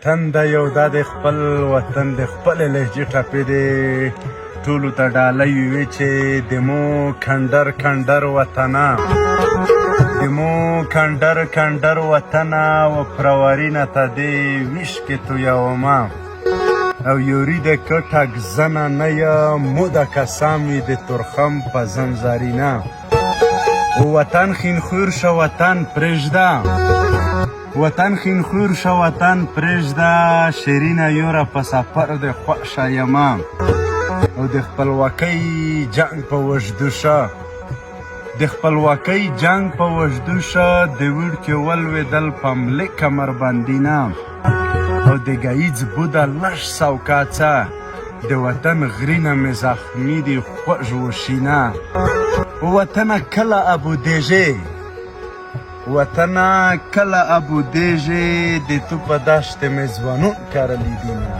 وطن د یو دا د خپل وطن د خپلې لهجې ټپې دی ټولو ته ډالۍ وي چې د مو کنډر کنډر وطنه د مو کنډر کنډر وطنه و پرورینه ته دې ویش کې تویومه او یوري د کټک زنه نه یا مو د کسامي د ترخم په زنځارینه وطن خینخور شه وطن پرېږده وطن خینخور شه وطن پرېږده شیرینه یوره په سفر د خوښه یمه او د خپلواکۍ جنګ په وژدو شه د خپلواکۍ جنګ په وژدو شه د وړکې ولوېدل په ملي کمربندینه او د ګاییځ بوده لږ سوکاڅه د وطن غرینه مې زخمي دي خوږ وشینه وطنه کله ابودیږې وطنه کله ابودیږې د تو په دشت مې ځوانون کرلی دینه